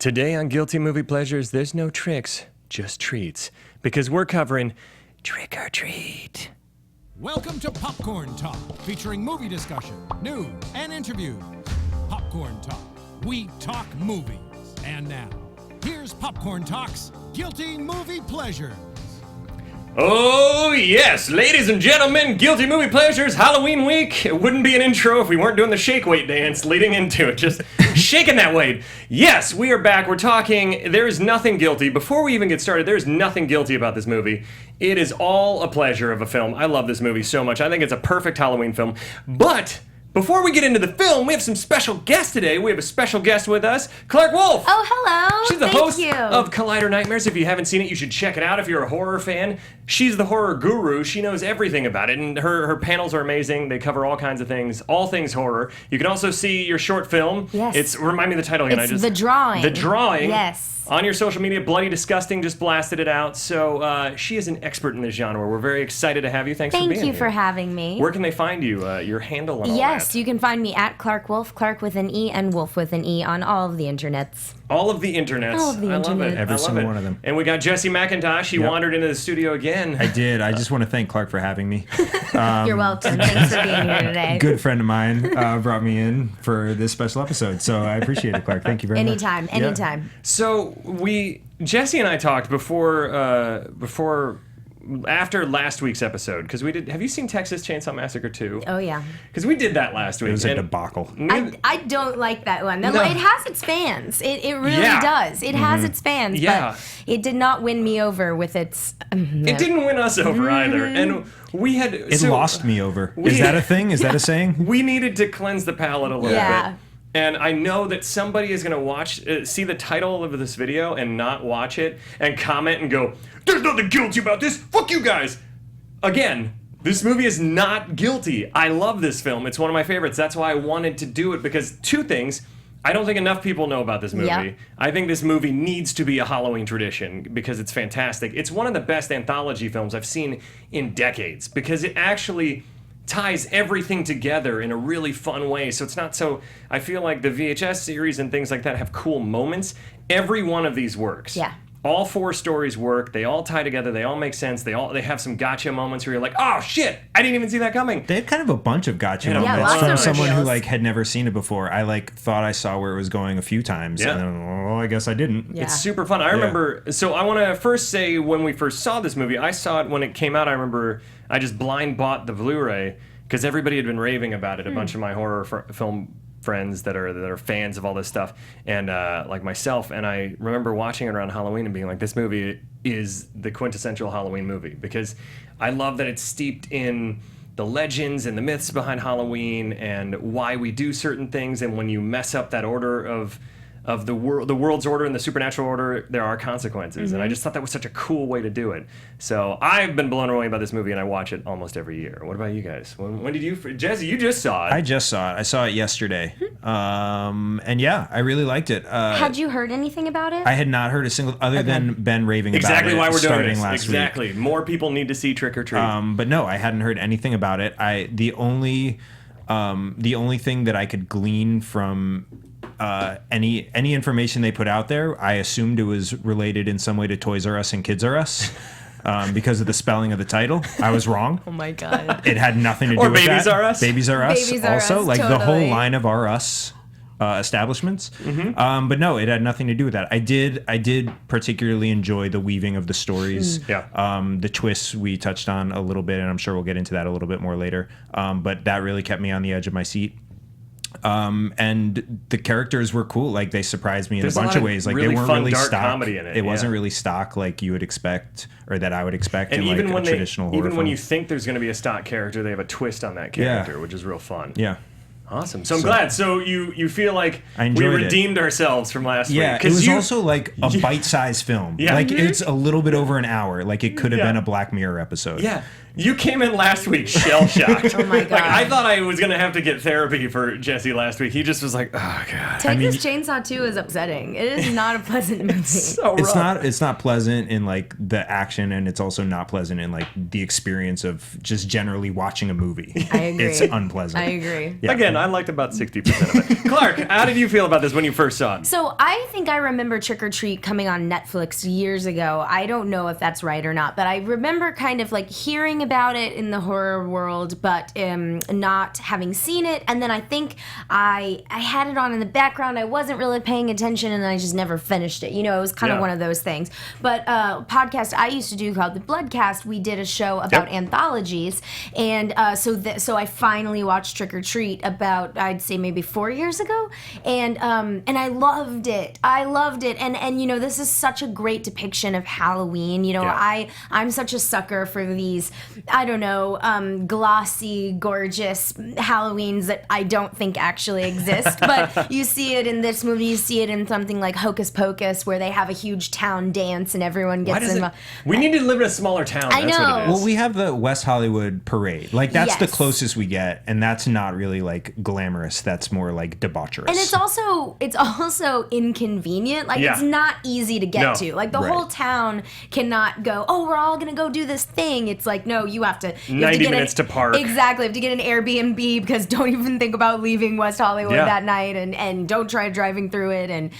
Today on Guilty Movie Pleasures, there's no tricks, just treats. Because we're covering Trick or Treat. Welcome to Popcorn Talk, featuring movie discussion, news, and interviews. Popcorn Talk, we talk movies. And now, here's Popcorn Talk's Guilty Movie Pleasures. Oh, yes, ladies and gentlemen, Guilty Movie Pleasures, Halloween week. It wouldn't be an intro if we weren't doing the shake weight dance leading into it. Just shaking that weight. Yes, we are back. We're talking. There is nothing guilty. Before we even get started, there's nothing guilty about this movie. It is all a pleasure of a film. I love this movie so much. I think it's a perfect Halloween film. But before we get into the film, we have some special guests today. We have a special guest with us, Clark Wolf. Oh, hello. She's the host you. of Collider Nightmares. If you haven't seen it, you should check it out. If you're a horror fan, she's the horror guru. She knows everything about it, and her panels are amazing. They cover all kinds of things, all things horror. You can also see your short film. Yes. Remind me of the title again. It's The Drawing. The Drawing. Yes. On your social media, Bloody Disgusting just blasted it out. So she is an expert in this genre. We're very excited to have you. Thanks for being here. Thank you for having me. Where can they find you? Your handle and all that? Yes, you can find me at Clark Wolf, Clark with an E and Wolf with an E on all of the internets. All of the internets. All of the I love it. internets. Every single one of them. And we got Jesse McIntosh. He wandered into the studio again. I did. I just want to thank Clark for having me. You're welcome. Thanks for being here today. Good friend of mine brought me in for this special episode, so I appreciate it, Clark. Thank you very Anytime, much. anytime. So Jesse and I talked after last week's episode, because we did. Have you seen Texas Chainsaw Massacre 2? Oh, yeah. Because we did that last week. It was a debacle. I don't like that one. No. It has its fans. It really does. It has its fans, but it did not win me over with its... It didn't win us over either. And we had... It lost me over. Is that a thing? Is that a saying? We needed to cleanse the palate a little Yeah. bit. And I know that somebody is going to see the title of this video and not watch it and comment and go, "There's nothing guilty about this. Fuck you guys." Again, this movie is not guilty. I love this film. It's one of my favorites. That's why I wanted to do it, because two things. I don't think enough people know about this movie. Yep. I think this movie needs to be a Halloween tradition because it's fantastic. It's one of the best anthology films I've seen in decades, because it actually ties everything together in a really fun way. So it's not so... I feel like the VHS series and things like that have cool moments. Every one of these works. Yeah. All four stories work. They all tie together. They all make sense. They have some gotcha moments where you're like, oh shit, I didn't even see that coming. They had kind of a bunch of gotcha Yeah, moments lots from of someone who reveals. had never seen it before. I thought I saw where it was going a few times. Yeah. And then, I guess I didn't. Yeah. It's super fun. I remember, so I want to first say when we first saw this movie, I saw it when it came out. I remember I just blind bought the Blu-ray because everybody had been raving about it. A bunch of my horror film friends that are fans of all this stuff, and like myself, and I remember watching it around Halloween and being like, this movie is the quintessential Halloween movie, because I love that it's steeped in the legends and the myths behind Halloween and why we do certain things, and when you mess up that order of the world's order and the supernatural order, there are consequences. And I just thought that was such a cool way to do it. So I've been blown away by this movie, and I watch it almost every year. What about you guys? When did you... Jesse, you just saw it. I just saw it. I saw it yesterday. And yeah, I really liked it. Had you heard anything about it? I had not heard a single... Other than Ben raving exactly about it why we're doing starting this. last week. Exactly. More people need to see Trick or Treat. But no, I hadn't heard anything about it. The only thing that I could glean from any information they put out there, I assumed it was related in some way to Toys R Us and Kids R Us. Because of the spelling of the title, I was wrong. Oh my god. It had nothing to do Or with Babies that. R Us. Babies R Us. Babies R also, Us, like the whole totally. line of R Us establishments. But no, it had nothing to do with that. I did particularly enjoy the weaving of the stories. The twists we touched on a little bit, and I'm sure we'll get into that a little bit more later. But that really kept me on the edge of my seat. And the characters were cool. Like, they surprised me in There's a bunch a lot of ways. Like, really they weren't fun, really dark stock. comedy in it, It wasn't yeah. really stock like you would expect, or that I would expect and in even like when a traditional horror even when film. you think there's going to be a stock character, they have a twist on that character, which is real fun. Yeah. Awesome. So I'm glad. So you feel like I we enjoyed it. redeemed ourselves from last Yeah, week. it was you, also like a bite-sized film. Yeah. Like, it's a little bit over an hour. Like, it could have Yeah. been a Black Mirror episode. Yeah. You came in last week shell-shocked. Oh, my God. Like, I thought I was going to have to get therapy for Jesse last week. He just was like, oh, God. Texas Chainsaw 2 is upsetting. It is not a pleasant movie. So rough. It's not pleasant in, like, the action, and it's also not pleasant in, like, the experience of just generally watching a movie. I agree. It's unpleasant. I agree. Yeah. Again, I liked about 60% of it. Clark, how did you feel about this when you first saw it? So I think I remember Trick or Treat coming on Netflix years ago. I don't know if that's right or not, but I remember kind of like hearing about it in the horror world, but not having seen it. And then I think I had it on in the background. I wasn't really paying attention, and I just never finished it. You know, it was kind of one of those things. But podcast I used to do called the Bloodcast, we did a show about anthologies, and so I finally watched Trick or Treat about, I'd say maybe 4 years ago, and I loved it. And you know, this is such a great depiction of Halloween. You know, I'm such a sucker for these, I don't know, glossy, gorgeous Halloweens that I don't think actually exist. But you see it in this movie. You see it in something like Hocus Pocus, where they have a huge town dance and everyone gets involved. We need to live in a smaller town. I That's know. what it is. Well, we have the West Hollywood Parade. Like, that's the closest we get, and that's not really, like, glamorous. That's more, like, debaucherous. And it's also inconvenient. Like, it's not easy to get to. Like, the whole town cannot go, oh, we're all going to go do this thing. It's like, no, you have to... 90 minutes to park. Exactly. You have to get an Airbnb, because don't even think about leaving West Hollywood that night, and don't try driving through it. And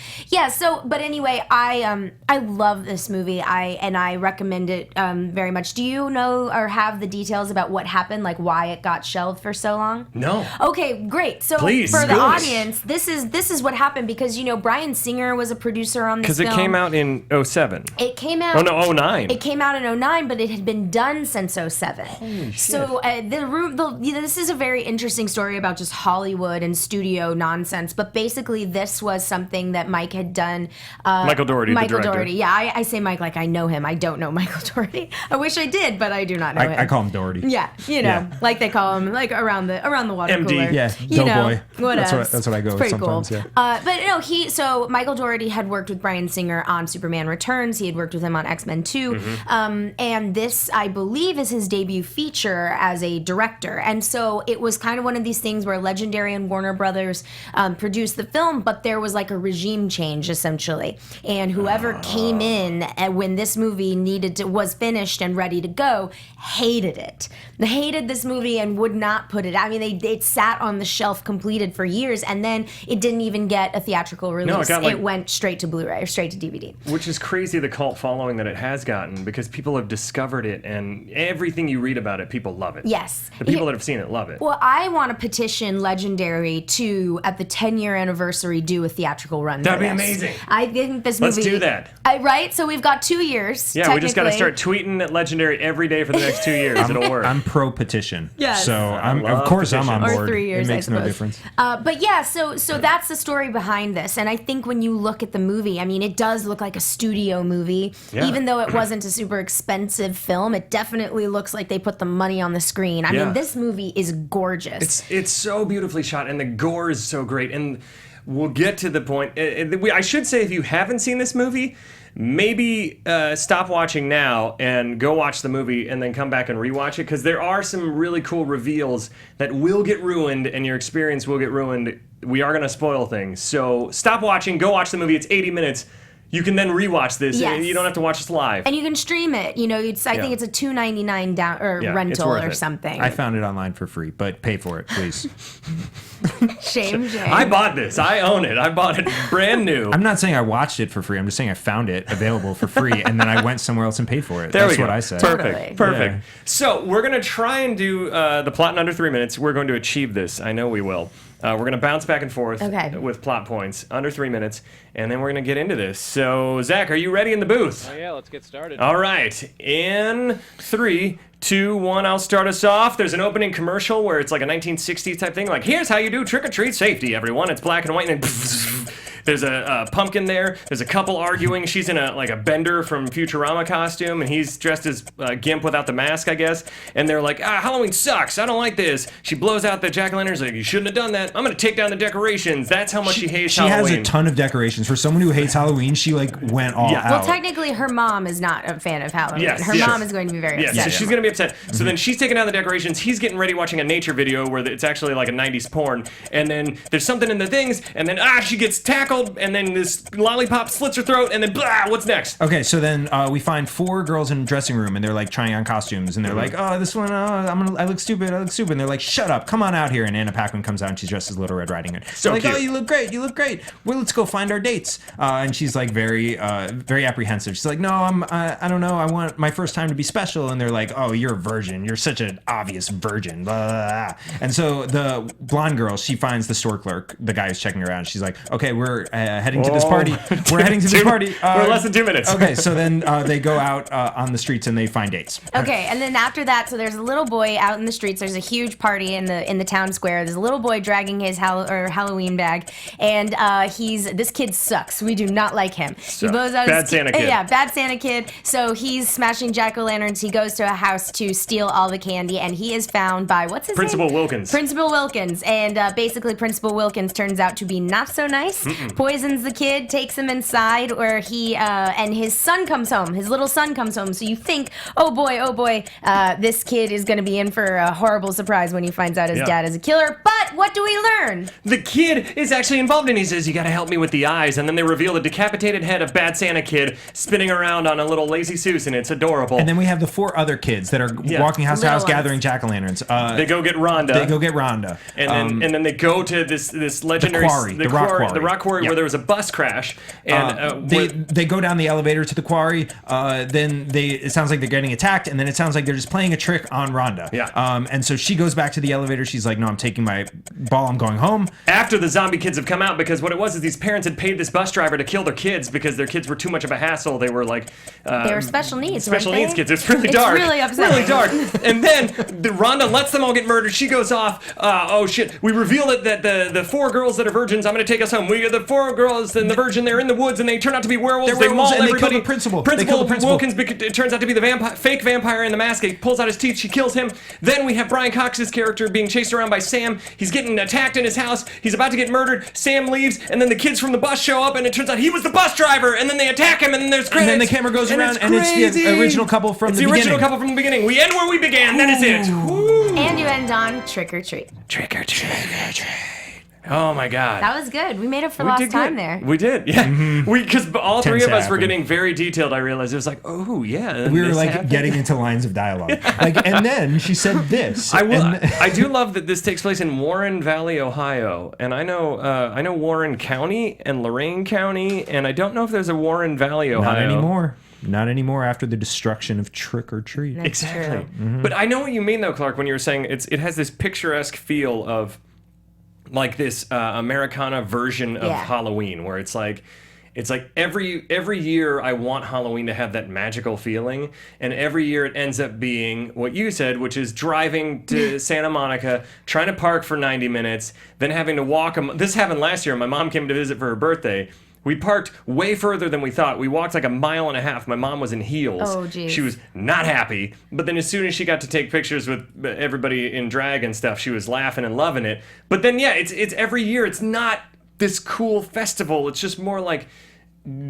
but anyway, I love this movie. I recommend it very much. Do you know or have the details about what happened, like why it got shelved for so long? No. Okay, great. So Please, for the school us. audience, this is what happened, because you know Bryan Singer was a producer on this film. Because it came out in 07. It came out. Oh no, 09. It came out in 09, but it had been done since 07. Holy shit. So this is a very interesting story about just Hollywood and studio nonsense. But basically, this was something that Mike had done. Michael Dougherty, the director. Dougherty. Yeah, I say Mike like I know him. I don't know Michael Dougherty. I wish I did, but I do not know him. I call him Dougherty. Yeah, you know, like they call him like around the water MD. cooler. Yeah, you know, Doughboy. whatever. That's what I go with Pretty sometimes. cool. Yeah. But no, so Michael Dougherty had worked with Bryan Singer on Superman Returns. He had worked with him on X-Men 2. And this, I believe, is his debut feature as a director. And so it was kind of one of these things where Legendary and Warner Brothers produced the film, but there was like a regime change, essentially. And whoever came in when this movie was finished and ready to go hated it. They hated this movie and would not put it out. I mean, it sat on the shelf completed for years, and then it didn't even get a theatrical release. No, it went straight to Blu-ray or straight to DVD. Which is crazy, the cult following that it has gotten, because people have discovered it, and everything you read about it, people love it. Yes. The people that have seen it love it. Well, I want to petition Legendary to, at the 10-year anniversary, do a theatrical run. That'd for be this. amazing. I think this movie... Let's do that. Right? So we've got 2 years, Yeah, we just got to start tweeting at Legendary every day for the next 2 years. It'll work. I'm pro petition. Yes. So of course I'm on Or board. 3 years, It makes I no suppose. difference. But yeah, so that's the story behind this. And I think when you look at the movie, I mean, it does look like a studio movie. Yeah. Even though it wasn't a super expensive film, it definitely looks like they put the money on the screen. I mean, this movie is gorgeous. It's so beautifully shot, and the gore is so great. And we'll get to the point. I should say, if you haven't seen this movie, maybe stop watching now and go watch the movie and then come back and rewatch it, because there are some really cool reveals that will get ruined and your experience will get ruined. We are going to spoil things. So stop watching, go watch the movie. It's 80 minutes. You can then rewatch this. Yes. You don't have to watch this live. And you can stream it. You know, I think it's a $2.99 down or rental worth or it. something. I found it online for free, but pay for it, please. Shame. I bought this. I own it. I bought it brand new. I'm not saying I watched it for free. I'm just saying I found it available for free, and then I went somewhere else and paid for it. There That's we go. what I said. Perfect. Totally. Yeah. So we're going to try and do the plot in under 3 minutes. We're going to achieve this. I know we will. We're going to bounce back and forth with plot points under 3 minutes, and then we're going to get into this. So, Zach, are you ready in the booth? Oh, yeah, let's get started. All right. In 3, 2, 1, I'll start us off. There's an opening commercial where it's like a 1960s type thing. Like, here's how you do trick-or-treat safety, everyone. It's black and white, and then There's a pumpkin there. There's a couple arguing. She's in a Bender from Futurama costume, and he's dressed as Gimp without the mask, I guess. And they're like, Halloween sucks. I don't like this. She blows out the jack-o'-lanterns like, you shouldn't have done that. I'm going to take down the decorations. That's how much she hates Halloween. She has a ton of decorations. For someone who hates Halloween, she went all out. Well, technically, her mom is not a fan of Halloween. Her mom is going to be very upset. So she's going to be upset. So then she's taking down the decorations. He's getting ready watching a nature video where it's actually like a 90s porn. And then there's something in the things, and then she gets tackled, and then this lollipop slits her throat, and then blah, what's next? Okay, so then we find 4 girls in a dressing room, and they're like trying on costumes, and they're like, this one, I look stupid, and they're like, shut up, come on out here. And Anna Paquin comes out, and she's dressed as Little Red Riding Hood. So like, cute. you look great. Well, let's go find our dates. And she's like very apprehensive. She's like, no, I don't know, I want my first time to be special. And they're like, oh, you're a virgin. You're such an obvious virgin. Blah, blah, blah. And so the blonde girl, she finds the store clerk, the guy who's checking her out. She's like, okay, we're heading to this party. We're heading to this party. We're less than 2 minutes. Okay, so then they go out on the streets and they find dates. Okay, and then after that, so there's a little boy out in the streets. There's a huge party in the town square. There's a little boy dragging his Halloween bag, and this kid sucks. We do not like him. He blows out bad Santa kid. Yeah, bad Santa kid. So he's smashing jack-o'-lanterns. He goes to a house to steal all the candy, and he is found by what's his Principal name? Wilkins. Principal Wilkins, and basically Principal Wilkins turns out to be not so nice. Poisons the kid, takes him inside, where he and his son comes home. His little son comes home. So you think, oh boy, this kid is going to be in for a horrible surprise when he finds out his dad is a killer. But what do we learn? The kid is actually involved, and he says, you got to help me with the eyes. And then they reveal the decapitated head of Bad Santa Kid spinning around on a little lazy Susan, and it's adorable. And then we have the 4 other kids that are walking house to house gathering jack-o'-lanterns. They go get Rhonda. And then they go to this legendary the rock quarry, where there was a bus crash. And they go down the elevator to the quarry. Then it sounds like they're getting attacked, and then it sounds like they're just playing a trick on Rhonda. And so she goes back to the elevator. She's like, no, I'm taking my ball. I'm going home. After the zombie kids have come out, because what it was is these parents had paid this bus driver to kill their kids because their kids were too much of a hassle. They were like... they were special needs, Special needs kids. It's really dark. It's really upsetting. Really dark. And then Rhonda lets them all get murdered. She goes off. Oh, shit. We reveal it that the 4 girls that are virgins, I'm going to take us home. We are the 4 girls and the virgin. They're in the woods, and they turn out to be werewolves. They maul and everybody. They kill the principal. Principal Wilkins, it turns out to be the fake vampire in the mask. He pulls out his teeth. She kills him. Then we have Brian Cox's character being chased around by Sam. He's getting attacked in his house. He's about to get murdered. Sam leaves, and then the kids from the bus show up, and it turns out he was the bus driver. And then they attack him, and then there's credits. And then the camera goes around, and it's the original couple from the beginning. It's the original couple from the beginning. We end where we began. That is it. Woo. And you end on trick or treat. Trick or treat. Oh my God. That was good. We made up for lost time there. We did, yeah. Because all 3 of us were getting very detailed. I realized it was like, oh yeah. We were like getting into lines of dialogue. And then she said this. I do love that this takes place in Warren Valley, Ohio, and I know Warren County and Lorain County, and I don't know if there's a Warren Valley, Ohio. Not anymore after the destruction of Trick or Treat. Exactly. But I know what you mean though, Clark, when you were saying it has this picturesque feel of like this Americana version of Halloween, where it's like every year I want Halloween to have that magical feeling, and every year it ends up being what you said, which is driving to Santa Monica, trying to park for 90 minutes, then having to walk. This happened last year. My mom came to visit for her birthday. We parked way further than we thought. We walked like 1.5 miles. My mom was in heels. Oh, geez. She was not happy. But then as soon as she got to take pictures with everybody in drag and stuff, she was laughing and loving it. But then, it's every year. It's not this cool festival. It's just more like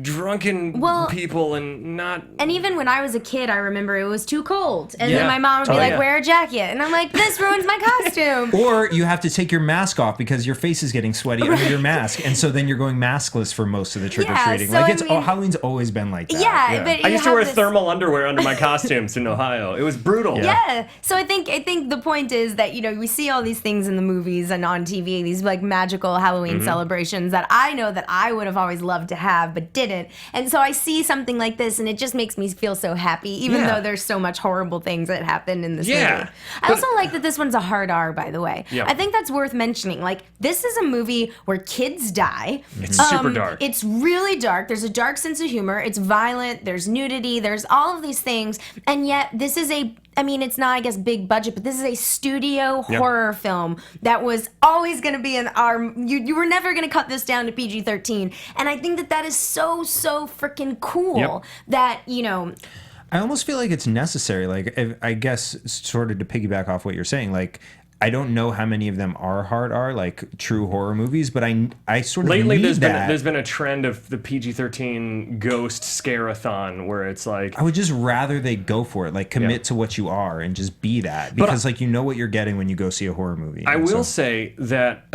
drunken people and not... And even when I was a kid, I remember it was too cold. And then my mom would be like, wear a jacket. And I'm like, this ruins my costume. Or you have to take your mask off because your face is getting sweaty under your mask. And so then you're going maskless for most of the trick-or-treating. So Halloween's always been like that. Yeah. But I used to wear thermal underwear under my costumes in Ohio. It was brutal. Yeah. So I think the point is that, we see all these things in the movies and on TV, these like magical Halloween celebrations that I know that I would have always loved to have, but didn't. And so I see something like this, and it just makes me feel so happy, even though there's so much horrible things that happen in this movie. I also like that this one's a hard R, by the way. Yeah. I think that's worth mentioning. Like, this is a movie where kids die. It's super dark. It's really dark. There's a dark sense of humor. It's violent. There's nudity. There's all of these things. And yet, this is a I mean, it's not, I guess, big budget, but this is a studio horror film that was always going to be in our. You were never going to cut this down to PG-13, and I think that is so freaking cool that I almost feel like it's necessary. Like, I guess, sort of to piggyback off what you're saying, like, I don't know how many of them are hard R, like true horror movies, but I sort of lately need there's been a trend of the PG-13 ghost scare-a-thon where it's like, I would just rather they go for it, like commit to what you are and just be that, because like you know what you're getting when you go see a horror movie. I will say that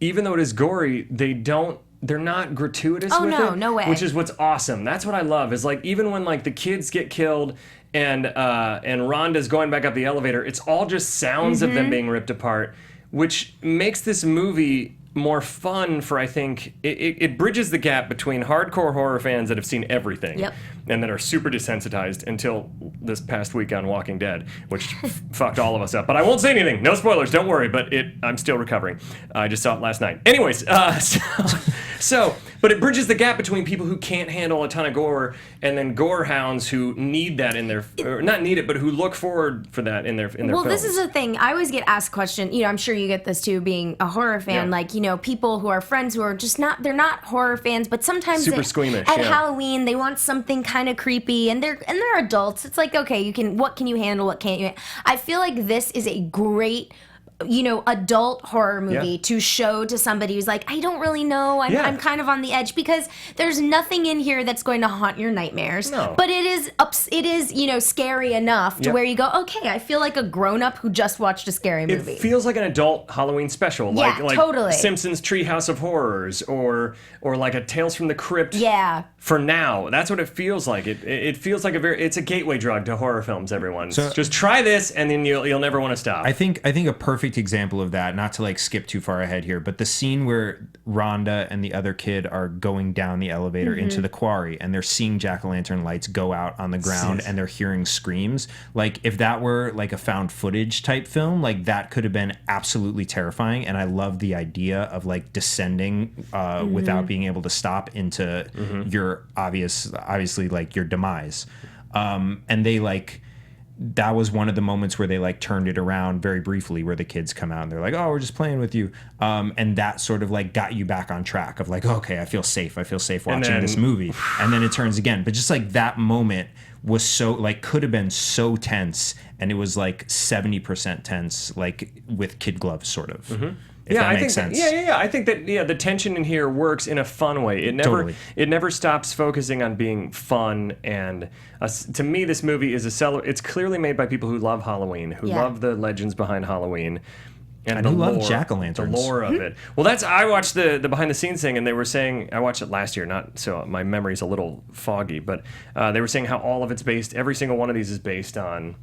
even though it is gory, they're not gratuitous with it. No way. Which is what's awesome. That's what I love. Is like even when like the kids get killed and Rhonda's going back up the elevator, it's all just sounds of them being ripped apart, which makes this movie more fun for, I think, it bridges the gap between hardcore horror fans that have seen everything and that are super desensitized until this past week on Walking Dead, which fucked all of us up. But I won't say anything. No spoilers. Don't worry. But I'm still recovering. I just saw it last night. Anyways, but it bridges the gap between people who can't handle a ton of gore and then gore hounds who need that in their, or not need it, but who look forward for that in their Well, films. this is the thing. I always get asked question. I'm sure you get this too, being a horror fan. Like, people who are friends who are just they're not horror fans, but sometimes super squeamish at Halloween they want something kind of creepy, and they're adults. It's like, okay, what can you handle, what can't you? I feel like this is a great adult horror movie to show to somebody who's like, I don't really know. I'm kind of on the edge, because there's nothing in here that's going to haunt your nightmares. No. But it is scary enough to where you go, okay, I feel like a grown-up who just watched a scary movie. It feels like an adult Halloween special, like totally. Simpsons Treehouse of Horrors, or like a Tales from the Crypt. Yeah. For now, that's what it feels like. It feels like it's a gateway drug to horror films. Everyone, so just try this, and then you'll never want to stop. I think a perfect example of that, not to like skip too far ahead here, but the scene where Rhonda and the other kid are going down the elevator into the quarry, and they're seeing jack-o'-lantern lights go out on the ground, and they're hearing screams. Like, if that were like a found footage type film, like that could have been absolutely terrifying. And I love the idea of like descending without being able to stop into your obviously like your demise. And they like, that was one of the moments where they like turned it around very briefly, where the kids come out and they're like, oh, we're just playing with you. And that sort of like got you back on track of like, okay, I feel safe watching this movie. And then it turns again. But just like that moment was so like, could have been so tense, and it was like 70% tense, like with kid gloves sort of. If that makes sense. I think that the tension in here works in a fun way. It never stops focusing on being fun. And to me, this movie is it's clearly made by people who love Halloween, who love the legends behind Halloween. And who love jack-o'-lanterns. The lore of it. Well, I watched the behind-the-scenes thing, and they were saying, I watched it last year, so my memory's a little foggy, but they were saying how all of it's based, every single one of these is based on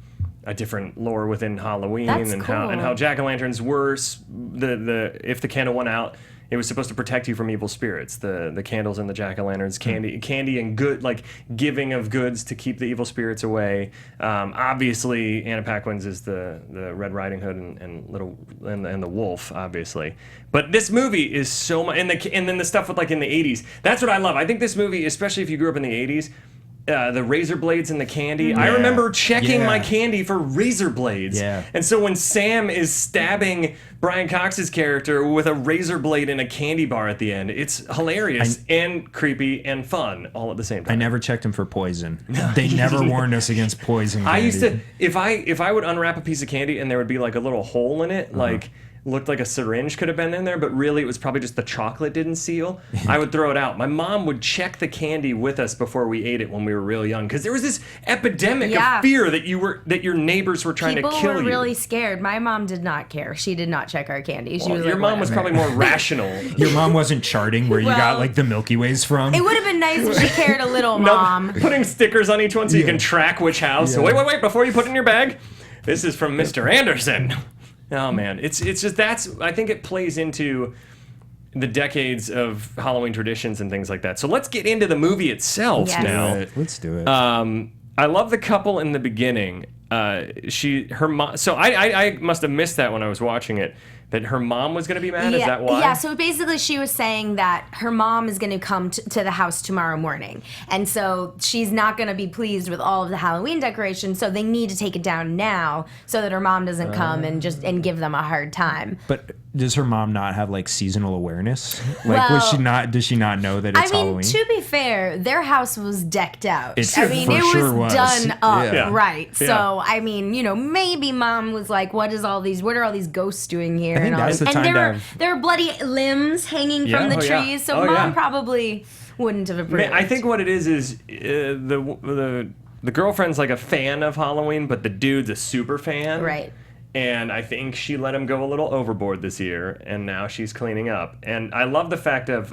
a different lore within Halloween. That's and cool. how jack-o'-lanterns were if the candle went out, it was supposed to protect you from evil spirits. The candles and the jack-o'-lanterns, candy and good, like giving of goods to keep the evil spirits away. Obviously, Anna Paquin's is the Red Riding Hood and the wolf, obviously. But this movie is so much, and then the stuff with like in the 80s. That's what I love. I think this movie, especially if you grew up in the 80s. The razor blades and the candy. I remember checking my candy for razor blades. Yeah. And so when Sam is stabbing Brian Cox's character with a razor blade and a candy bar at the end, it's hilarious and creepy and fun all at the same time. I never checked him for poison. They never warned us against poison candy. I used to, if I would unwrap a piece of candy and there would be like a little hole in it, like looked like a syringe could have been in there, but really it was probably just the chocolate didn't seal, I would throw it out. My mom would check the candy with us before we ate it when we were real young, because there was this epidemic of fear that your neighbors were trying to kill you. People were really scared. My mom did not care. She did not check our candy. She was your like, mom was probably more rational. Your mom wasn't charting where you got like the Milky Ways from. It would have been nice if she cared a little, Mom. Putting stickers on each one so you can track which house. So wait, before you put it in your bag, this is from Mr. Anderson. Oh man, it's just I think it plays into the decades of Halloween traditions and things like that. So let's get into the movie itself now. Let's do it. I love the couple in the beginning. Her mom. So I must have missed that when I was watching it, That her mom was going to be mad? Is that why? Yeah, so basically she was saying that her mom is going to come to the house tomorrow morning. And so she's not going to be pleased with all of the Halloween decorations, so they need to take it down now so that her mom doesn't come and give them a hard time. But does her mom not have like seasonal awareness? Like, does she not know that it's Halloween? To be fair, their house was decked out. It was done up, Yeah. right. Yeah. So, I mean, maybe mom was like, what are all these ghosts doing here? I think that's the time to have... there are bloody limbs hanging from the trees, so mom probably wouldn't have approved. I think what it is the girlfriend's like a fan of Halloween, but the dude's a super fan. Right. And I think she let him go a little overboard this year, and now she's cleaning up. And I love the fact of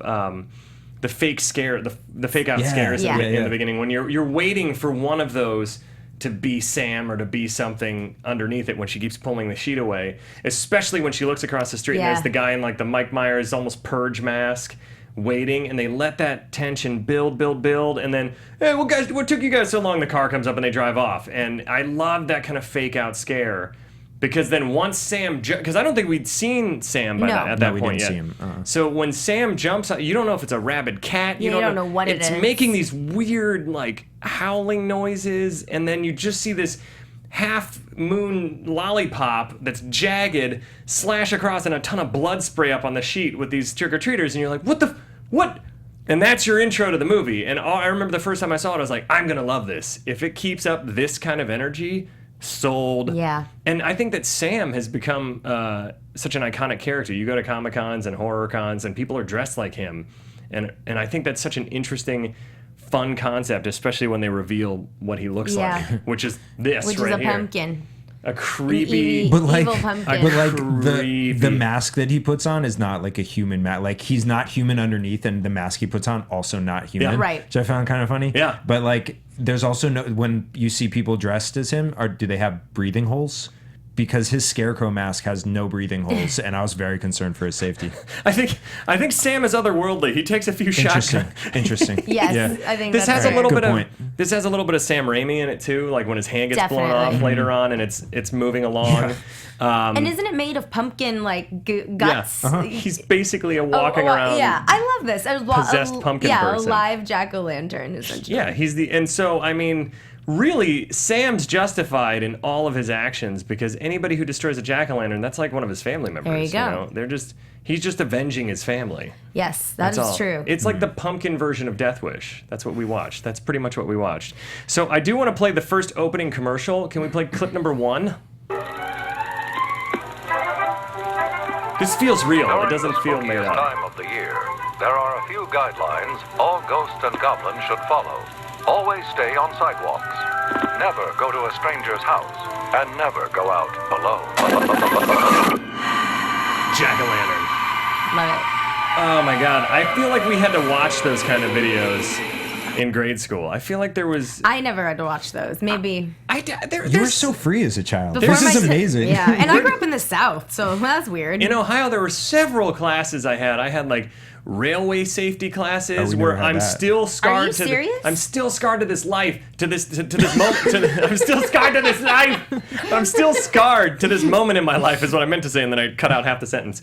the fake scare, the fake out scares in the beginning when you're waiting for one of those to be Sam or to be something underneath it when she keeps pulling the sheet away, especially when she looks across the street and there's the guy in like the Mike Myers almost purge mask waiting, and they let that tension build, and then, hey, well, guys, what took you guys so long? The car comes up and they drive off. And I love that kind of fake out scare. Because then once Sam, because I don't think we'd seen Sam at that point yet. See him. So when Sam jumps, you don't know if it's a rabid cat. You don't know what it is. It's making these weird like howling noises, and then you just see this half moon lollipop that's jagged slash across, and a ton of blood spray up on the sheet with these trick or treaters, and you're like, what? And that's your intro to the movie. And I remember the first time I saw it, I was like, I'm gonna love this if it keeps up this kind of energy. Sold. Yeah. And I think that Sam has become such an iconic character. You go to Comic-Cons and horror cons and people are dressed like him. And I think that's such an interesting, fun concept, especially when they reveal what he looks like, which is this which right is a here. pumpkin. A creepy, Evil pumpkin. But like the mask that he puts on is not like a human mask. Like he's not human underneath, and the mask he puts on also not human. Yeah. Right. Which I found kind of funny. Yeah. But like, there's also when you see people dressed as him, do they have breathing holes? Because his scarecrow mask has no breathing holes, and I was very concerned for his safety. I think Sam is otherworldly. He takes a few shots. Interesting. Yes, Yeah. I think This that's has a little Good bit point. of this has a little bit of Sam Raimi in it too, like when his hand gets blown Definitely. off later on, and it's moving along. and isn't it made of pumpkin guts? Yeah. He's basically a walking around. Yeah, I love this. Possessed pumpkin person. A live jack-o'-lantern essentially. Yeah, and so I mean, really, Sam's justified in all of his actions because anybody who destroys a jack-o'-lantern, that's like one of his family members. There you go. He's just avenging his family. Yes, That's is all. true. It's like the pumpkin version of Death Wish. That's what we watched. That's pretty much what we watched. So I do want to play the first opening commercial. Can we play clip number 1? This feels real. It doesn't feel made up. Time of the year, there are a few guidelines all ghosts and goblins should follow. Always stay on sidewalks. Never go to a stranger's house. And never go out alone. Jack-o'-lantern. Love it. Oh my god. I feel like we had to watch those kind of videos in grade school. I feel like there was... I never had to watch those. Maybe. You were so free as a child. Before This is amazing. Yeah, and I grew up in the South, so that's weird. In Ohio, there were several classes I had. I had like railway safety classes we where never had I'm that. still scarred. Are you serious? I'm still scarred to this life, to this moment. I'm still scarred to this life. I'm still scarred to this moment in my life is what I meant to say, and then I cut out half the sentence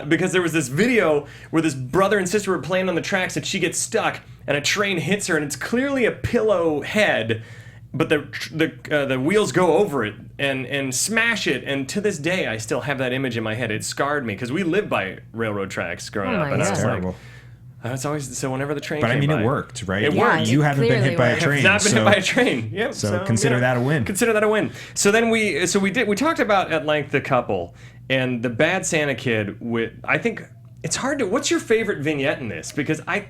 because there was this video where this brother and sister were playing on the tracks, and she gets stuck, and a train hits her, and it's clearly a pillow head. But the wheels go over it and smash it, and to this day I still have that image in my head. It scarred me because we lived by railroad tracks growing up, and I was Terrible. like, it's always so. Whenever the train, But I came mean, by, it worked, right? It Yeah, worked. You haven't been clearly hit by a worked. train. Not been so, hit by a train. Yep. So consider that a win. Consider that a win. So then we talked about at length the couple and the bad Santa kid. I think it's hard to. What's your favorite vignette in this? Because I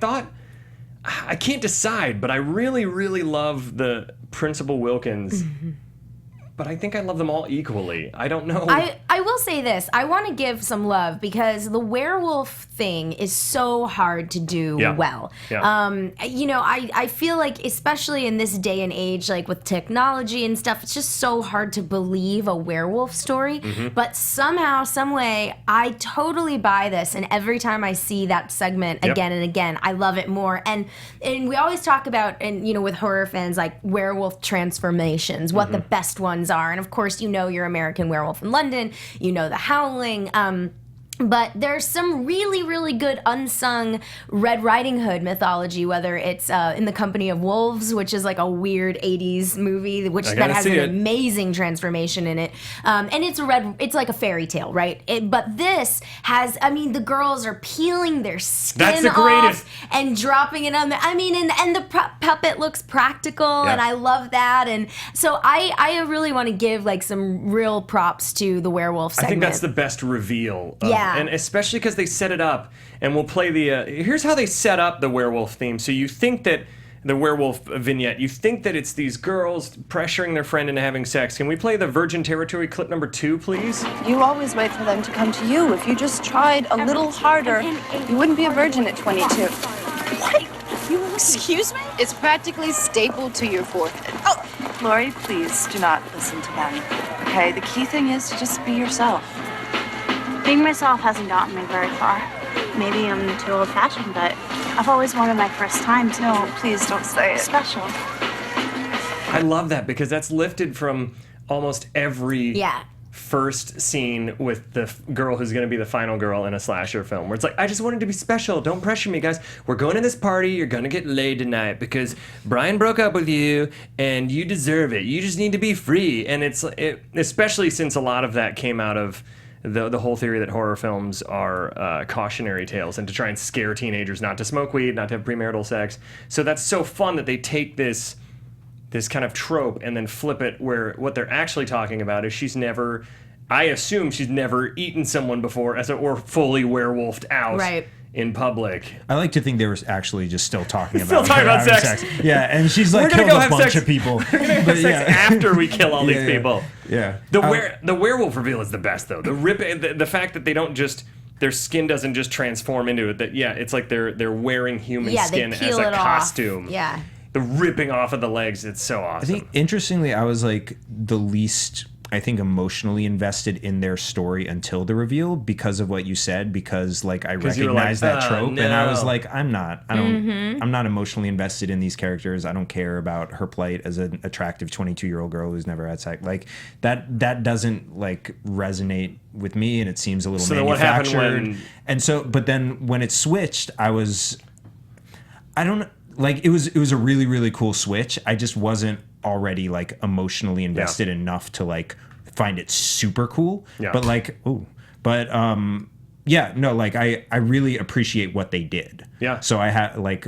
can't decide, but I really, really love the Principal Wilkins. But I think I love them all equally. I don't know. I will say this. I want to give some love because the werewolf thing is so hard to do well. Yeah. I feel like, especially in this day and age, like with technology and stuff, it's just so hard to believe a werewolf story. But somehow, some way, I totally buy this. And every time I see that segment again and again, I love it more. And we always talk about, and with horror fans, like werewolf transformations, what the best ones themes are. And of course, your American Werewolf in London, The Howling. But there's some really, really good unsung Red Riding Hood mythology, whether it's In the Company of Wolves, which is like a weird 80s movie, that has an amazing transformation in it. And it's like a fairy tale, right? But this has, the girls are peeling their skin off and dropping it on the, and the puppet looks practical, and I love that. And so I really want to give like some real props to the werewolf segment. I think that's the best reveal. And especially because they set it up, and we'll play here's how they set up the werewolf theme. So you think that the werewolf vignette, you think that it's these girls pressuring their friend into having sex. Can we play the Virgin Territory clip number 2, please? You always wait for them to come to you. If you just tried a little harder, you wouldn't be a virgin at 22. What? Excuse me? It's practically stapled to your forehead. Oh, Lori, please do not listen to them. Okay, the key thing is to just be yourself. Being myself hasn't gotten me very far. Maybe I'm too old-fashioned, but I've always wanted my first time to No, please don't say it. special. I love that because that's lifted from almost every first scene with the girl who's going to be the final girl in a slasher film, where it's like, I just wanted to be special. Don't pressure me, guys. We're going to this party. You're going to get laid tonight because Brian broke up with you and you deserve it. You just need to be free. And especially since a lot of that came out of the whole theory that horror films are cautionary tales and to try and scare teenagers not to smoke weed, not to have premarital sex. So that's so fun that they take this kind of trope and then flip it where what they're actually talking about is I assume she's never eaten someone before or fully werewolfed out. Right. In public. I like to think they were actually just still talking about sex. Yeah, and she's like killed a bunch of people. We're gonna have sex after we kill all these people. Yeah. The werewolf reveal is the best though. The fact that they don't just their skin doesn't just transform into it. It's like they're wearing human skin as a costume. Off. Yeah. The ripping off of the legs, it's so awesome. I think interestingly, I was like the least emotionally invested in their story until the reveal because of what you said, because like I recognize that trope and I was like, I'm not emotionally invested in these characters. I don't care about her plight as an attractive 22-year-old girl who's never had sex. Like that doesn't like resonate with me, and it seems a little manufactured. What happened when... And so, but then when it switched, I don't know. Like it was a really, really cool switch. I just wasn't already like emotionally invested enough to like find it super cool. Yeah. But like, I really appreciate what they did. Yeah. So I had like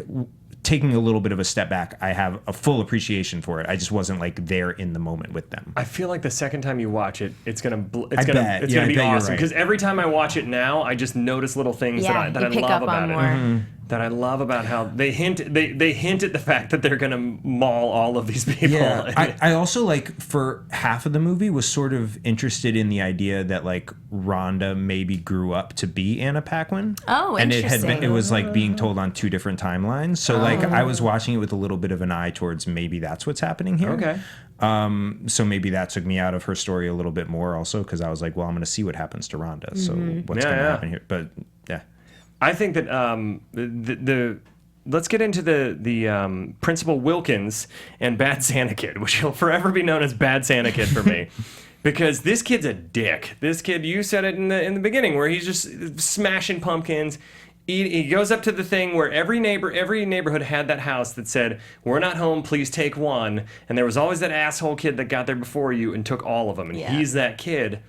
taking a little bit of a step back, I have a full appreciation for it. I just wasn't like there in the moment with them. I feel like the second time you watch it, it's gonna be awesome because every time I watch it now, I just notice little things that I love about it. Mm-hmm. That I love about how they hint at the fact that they're gonna maul all of these people. Yeah. I also like for half of the movie was sort of interested in the idea that like Rhonda maybe grew up to be Anna Paquin. Oh, and interesting. it was like being told on two different timelines. So like I was watching it with a little bit of an eye towards maybe that's what's happening here. Okay. So maybe that took me out of her story a little bit more also because I was like, well, I'm going to see what happens to Rhonda. So what's going to happen here? But yeah. I think that let's get into the Principal Wilkins and Bad Santa Kid, which will forever be known as Bad Santa Kid for me. Because this kid's a dick. This kid, you said it in the beginning, where he's just smashing pumpkins. He goes up to the thing where every neighborhood had that house that said, "We're not home, please take one." And there was always that asshole kid that got there before you and took all of them. And he's that kid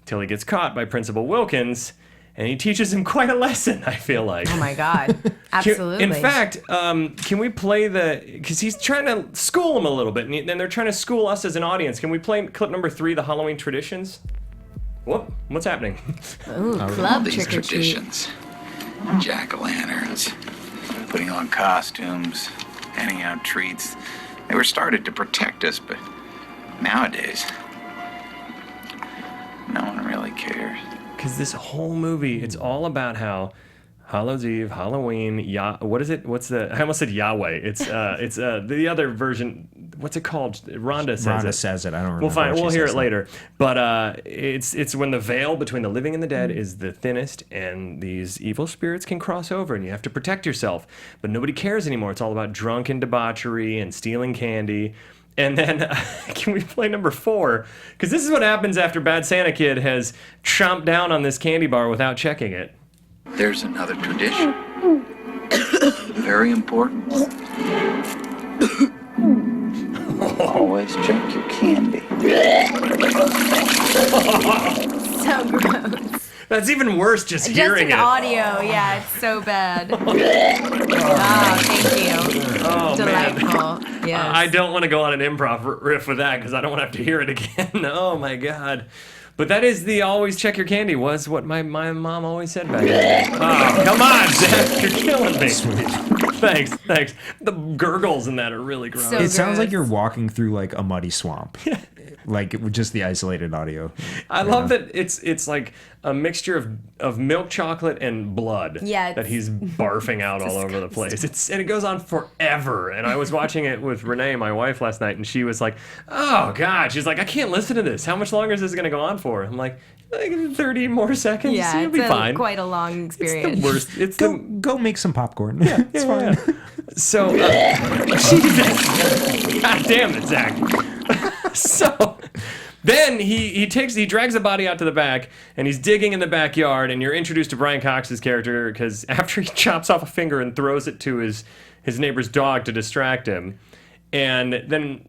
till he gets caught by Principal Wilkins. And he teaches him quite a lesson, I feel like. Oh, my God. Absolutely. In fact, can we play because he's trying to school him a little bit, and they're trying to school us as an audience. Can we play clip number 3, the Halloween traditions? Whoop, what's happening? Ooh, club these trick or treat. traditions. Jack-o'-lanterns, putting on costumes, handing out treats. They were started to protect us, but nowadays, no one really cares. Because this whole movie, it's all about how Hallows Eve, Halloween, what is it? I almost said Yahweh. It's the other version. What's it called? Rhonda says it. I don't remember. We'll hear it later. But it's when the veil between the living and the dead is the thinnest, and these evil spirits can cross over, and you have to protect yourself. But nobody cares anymore. It's all about drunken debauchery and stealing candy. And then, can we play number 4? Because this is what happens after Bad Santa Kid has chomped down on this candy bar without checking it. There's another tradition. Very important. Always check your candy. So gross. That's even worse just hearing Just in it. audio, yeah, it's so bad. Oh, thank you. Oh, Delightful. man. Yes. I don't want to go on an improv riff with that because I don't want to have to hear it again. Oh, my God. But that is the always check your candy was what my mom always said back then. Oh, come on, Zach. You're killing me. Sweet. Thanks. The gurgles in that are really gross. So It sounds like gross. you're walking through like a muddy swamp. Like with just the isolated audio. I love that it's like a mixture of milk chocolate and blood Yeah, that he's barfing out all over the place. And it goes on forever. And I was watching it with Renee, my wife, last night, and she was like, "Oh God," she's like, "I can't listen to this. How much longer is this going to go on for?" I'm like 30 more seconds. Yeah, You'll be fine. Quite a long experience. It's the worst. It's Go make some popcorn. Yeah, it's fine. So, Jesus. God damn it, Zach. So, then he drags the body out to the back, and he's digging in the backyard, and you're introduced to Brian Cox's character, because after he chops off a finger and throws it to his neighbor's dog to distract him, and then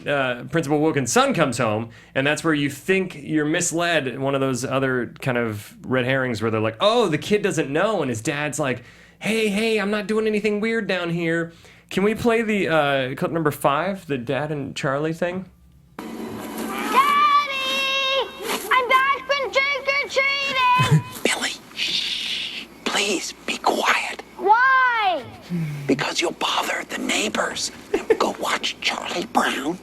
Principal Wilkins' son comes home, and that's where you think you're misled, one of those other kind of red herrings where they're like, oh, the kid doesn't know, and his dad's like, hey, I'm not doing anything weird down here. Can we play the clip number 5, the Dad and Charlie thing? Daddy! I'm back from trick-or-treating! Billy, shh. Please be quiet. Why? Because you'll bother the neighbors. Go watch Charlie Brown,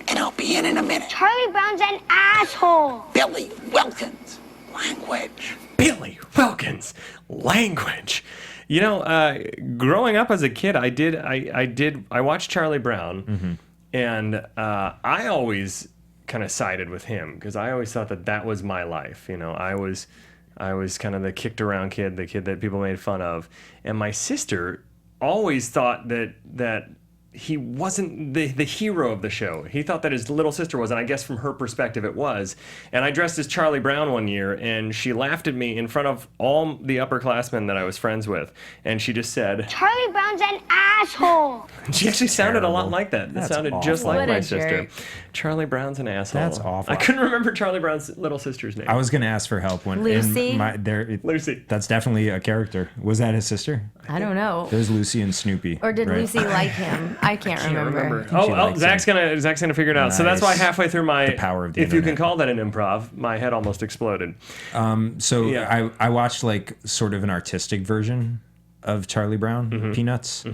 and I'll be in a minute. Charlie Brown's an asshole! Billy Wilkins, language. Billy Wilkins, language. You know, growing up as a kid, I watched Charlie Brown, and I always kind of sided with him because I always thought that was my life. You know, I was kind of the kicked around kid, the kid that people made fun of, and my sister always thought that he wasn't the hero of the show. He thought that his little sister was, and I guess from her perspective it was. And I dressed as Charlie Brown one year, and she laughed at me in front of all the upperclassmen that I was friends with. And she just said, Charlie Brown's an asshole! she actually sounded a lot Terrible. like that. It That's sounded just awful. like What my a sister. jerk. Charlie Brown's an asshole. That's awful. I couldn't remember Charlie Brown's little sister's name. I was gonna ask for help when Lucy? Lucy. That's definitely a character. Was that his sister? I don't know. There's Lucy and Snoopy. Or did right? Lucy like him? I can't remember. she Oh, likes Zach's gonna figure it out. So that's why Nice. halfway through my The power of the if you can internet. call that an improv, my head almost exploded. So Yeah. I watched like sort of an artistic version of Charlie Brown, Peanuts,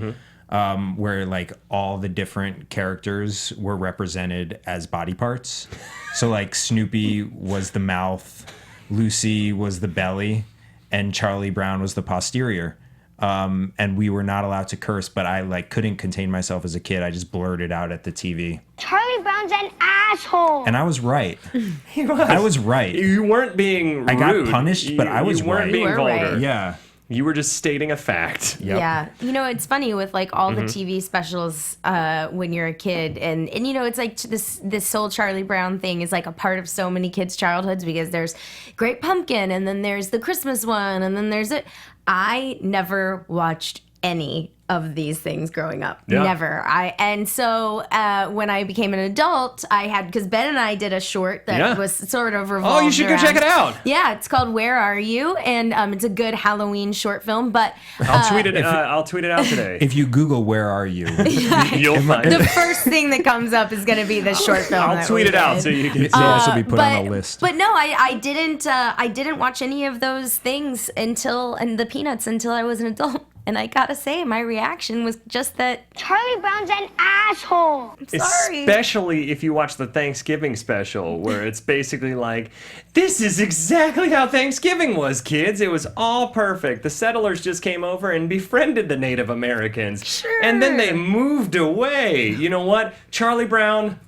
where like all the different characters were represented as body parts. So like Snoopy was the mouth, Lucy was the belly, and Charlie Brown was the posterior. And we were not allowed to curse, but I like couldn't contain myself as a kid. I just blurted out at the TV. Charlie Brown's an asshole! And I was right. I was right. You weren't being rude. I got punished, but I was You weren't right. being You were vulgar. right. Yeah. You were just stating a fact. Yep. Yeah. You know, it's funny with like all the TV specials when you're a kid and you know, it's like this whole Charlie Brown thing is like a part of so many kids' childhoods because there's Great Pumpkin and then there's the Christmas one and then there's it. I never watched any of these things growing up. Yeah. Never. And so when I became an adult, I had, because Ben and I did a short that was sort of revolved Oh, you should go check it out. Yeah, it's called Where Are You? And it's a good Halloween short film, but I'll tweet it. I'll tweet it out today. If you Google "Where are you," You'll find the it. first thing that comes up is going to be the short film. I'll that tweet we it out did. so you can see. it'll also be put on a list. But no, I didn't watch any of those things and the Peanuts until I was an adult. And I gotta say, my reaction was just that. Charlie Brown's an asshole! I'm sorry. Especially if you watch the Thanksgiving special, where it's basically like, this is exactly how Thanksgiving was, kids. It was all perfect. The settlers just came over and befriended the Native Americans. Sure. And then they moved away. You know what? Charlie Brown,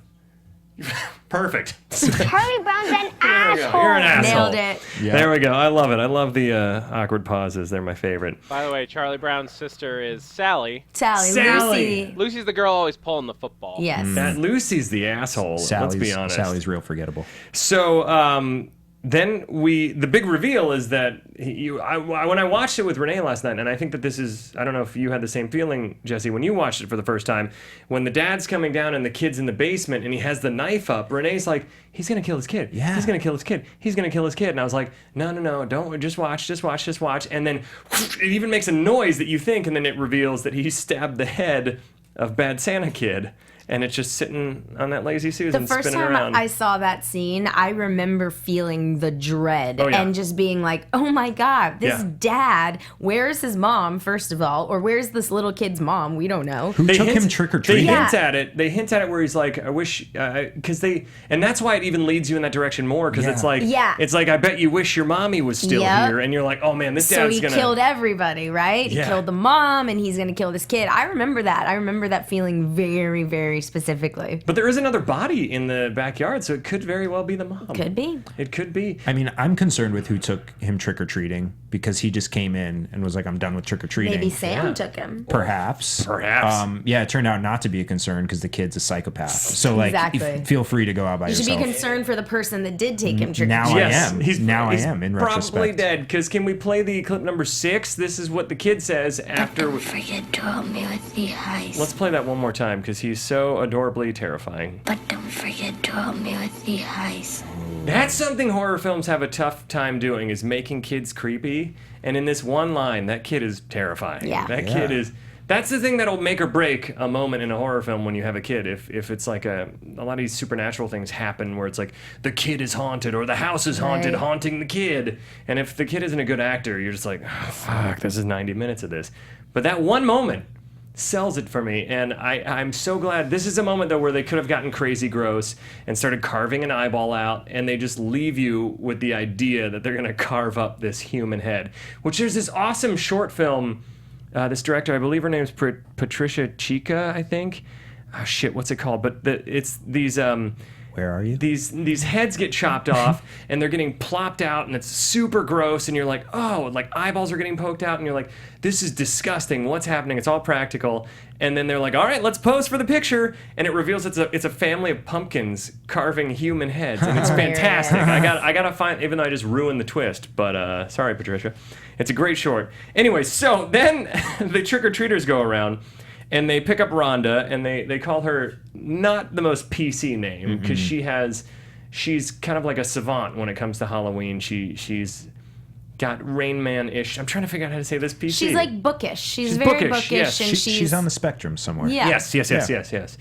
Perfect. Charlie Brown's an asshole. You're an asshole. Nailed it. Yeah. There we go. I love it. I love the awkward pauses. They're my favorite. By the way, Charlie Brown's sister is Sally. Sally. Lucy. Lucy's the girl always pulling the football. Yes. That Lucy's the asshole. Let's be honest. Sally's real forgettable. So then the big reveal is that when I watched it with Renee last night, and I think that this is, I don't know if you had the same feeling, Jesse, when you watched it for the first time, when the dad's coming down and the kid's in the basement and he has the knife up, Renee's like, he's going to kill his kid. Yeah. He's going to kill his kid. He's going to kill his kid. And I was like, no, don't, just watch. And then it even makes a noise that you think, and then it reveals that he stabbed the head of Bad Santa Kid. And it's just sitting on that lazy Susan, The first spinning time around. I saw that scene, I remember feeling the dread Oh, yeah. and just being like, oh my God, this Yeah. dad, where's his mom, first of all? Or where's this little kid's mom? We don't know. Who took him trick-or-treating? They hint at it where he's like, I wish, because and that's why it even leads you in that direction more, because it's like, I bet you wish your mommy was still here, and you're like, oh man, this dad's So he killed everybody, right? Yeah. He killed the mom, and he's gonna kill this kid. I remember that. I remember that feeling very, very specifically. But there is another body in the backyard, so it could very well be the mom. Could be. It could be. I mean, I'm concerned with who took him trick-or-treating because he just came in and was like, I'm done with trick-or-treating. Maybe Sam took him. Perhaps. Perhaps. Yeah, it turned out not to be a concern because the kid's a psychopath. So, like, Exactly. feel free to go out by You should yourself. be concerned for the person that did take him trick or Now treating. I am. He's I am, in probably retrospect. dead, because can we play the clip number 6? This is what the kid says after... Don't forget to help me with the heist. Let's play that one more time, because he's so adorably terrifying. But don't forget to help me with the heist. That's something horror films have a tough time doing, is making kids creepy. And in this one line, that kid is terrifying. Yeah. That kid is... That's the thing that'll make or break a moment in a horror film when you have a kid. If it's like a lot of these supernatural things happen where it's like the kid is haunted or the house is haunted, Right. haunting the kid. And if the kid isn't a good actor, you're just like, oh, fuck, this is 90 minutes of this. But that one moment sells it for me, and I'm so glad. This is a moment, though, where they could have gotten crazy gross and started carving an eyeball out, and they just leave you with the idea that they're going to carve up this human head. Which there's this awesome short film, this director, I believe her name's Patricia Chica, I think. Oh, shit, what's it called? But it's these... Where are you? These heads get chopped off, and they're getting plopped out, and it's super gross, and you're like, oh, like eyeballs are getting poked out, and you're like, this is disgusting. What's happening? It's all practical. And then they're like, all right, let's pose for the picture, and it reveals it's a family of pumpkins carving human heads, and it's fantastic. I gotta find, even though I just ruined the twist, but sorry, Patricia. It's a great short. Anyway, so then the trick-or-treaters go around, and they pick up Rhonda, and they call her not the most PC name, because she's kind of like a savant when it comes to Halloween. She's got Rain Man-ish. I'm trying to figure out how to say this PC. She's like bookish. She's very bookish, bookish, yes. and She's on the spectrum somewhere. Yeah. Yes.